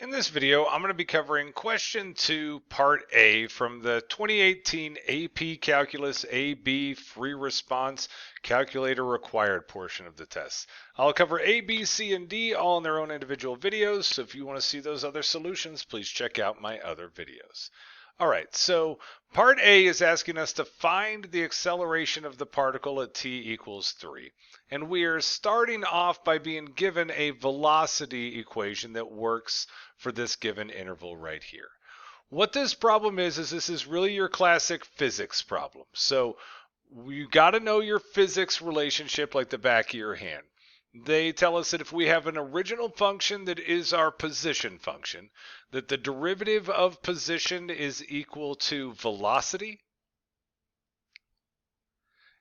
In this video, I'm going to be covering question 2, part A from the 2018 AP Calculus AB Free Response Calculator Required portion of the test. I'll cover A, B, C, and D all in their own individual videos, so if you want to see those other solutions, please check out my other videos. All right, so part A is asking us to find the acceleration of the particle at t equals 3. And we are starting off by being given a velocity equation that works for this given interval right here. What this problem is this is really your classic physics problem. So you got to know your physics relationship like the back of your hand. They tell us that if we have an original function that is our position function, that the derivative of position is equal to velocity.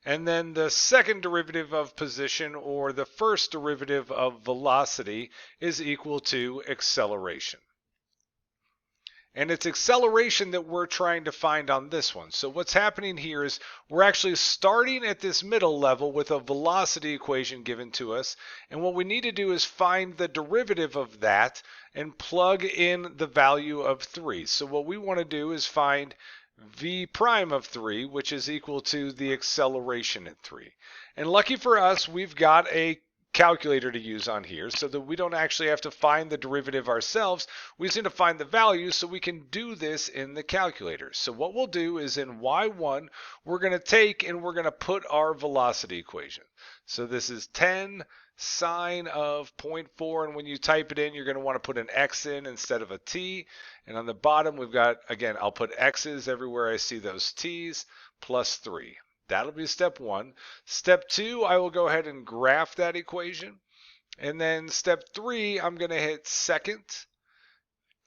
And then the second derivative of position, or the first derivative of velocity, is equal to acceleration. And it's acceleration that we're trying to find on this one. So what's happening here is we're actually starting at this middle level with a velocity equation given to us. And what we need to do is find the derivative of that and plug in the value of 3. So what we want to do is find v prime of 3, which is equal to the acceleration at 3. And lucky for us, we've got a calculator to use on here so that we don't actually have to find the derivative ourselves. We just need to find the value so we can do this in the calculator. So what we'll do is in y1, we're going to take and we're going to put our velocity equation. So this is 10 sine of 0.4, and when you type it in, you're going to want to put an x in instead of a t. And on the bottom, we've got, again, I'll put x's everywhere I see those t's, plus 3. That'll be step 1. Step 2, I will go ahead and graph that equation. And then step 3, I'm going to hit second.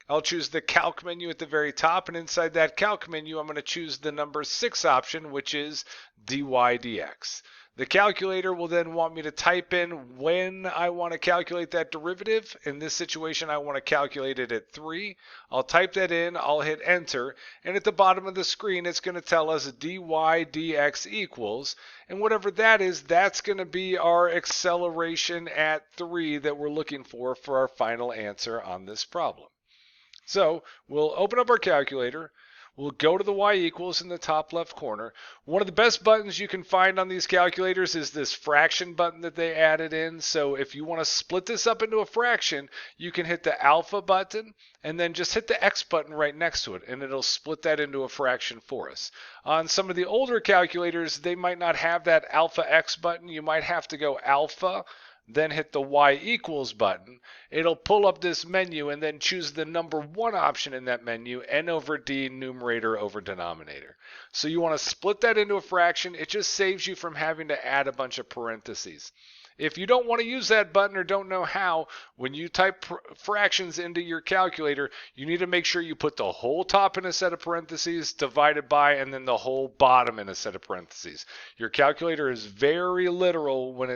I'll choose the calc menu at the very top, and inside that calc menu, I'm going to choose the number 6 option, which is dy dx. The calculator will then want me to type in when I want to calculate that derivative. In this situation, I want to calculate it at 3. I'll type that in, I'll hit enter, and at the bottom of the screen, it's going to tell us dy dx equals, and whatever that is, that's going to be our acceleration at 3 that we're looking for our final answer on this problem. So we'll open up our calculator. We'll go to the y equals in the top left corner. One of the best buttons you can find on these calculators is this fraction button that they added in. So if you want to split this up into a fraction, you can hit the alpha button and then just hit the x button right next to it, and it'll split that into a fraction for us. On some of the older calculators, they might not have that alpha x button. You might have to go alpha, then hit the y equals button. It'll pull up this menu and then choose the number 1 option in that menu, n over d, numerator over denominator. So you want to split that into a fraction. It just saves you from having to add a bunch of parentheses. If you don't want to use that button or don't know how, when you type fractions into your calculator, you need to make sure you put the whole top in a set of parentheses, divided by, and then the whole bottom in a set of parentheses. Your calculator is very literal when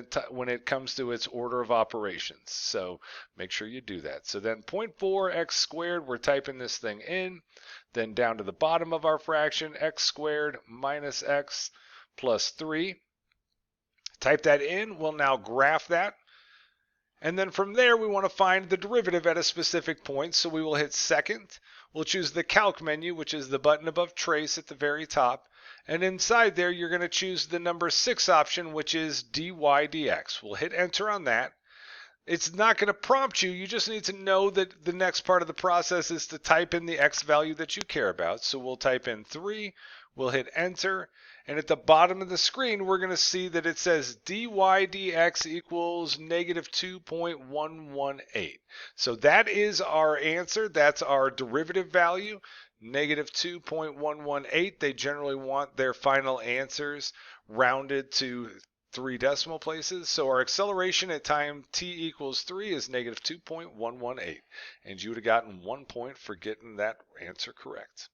it comes to its order of operations. So make sure you do that. So then 0.4x squared, we're typing this thing in. Then down to the bottom of our fraction, x squared minus x plus 3. Type that in, we'll now graph that. And then from there, we want to find the derivative at a specific point. So we will hit second. We'll choose the calc menu, which is the button above trace at the very top. And inside there, you're going to choose the number 6 option, which is dy dx. We'll hit enter on that. It's not going to prompt you. You just need to know that the next part of the process is to type in the x value that you care about. So we'll type in 3. We'll hit enter. And at the bottom of the screen, we're going to see that it says dy dx equals negative 2.118. So that is our answer. That's our derivative value, negative 2.118. They generally want their final answers rounded to 3 decimal places. So our acceleration at time t equals 3 is negative 2.118. And you would have gotten 1 point for getting that answer correct.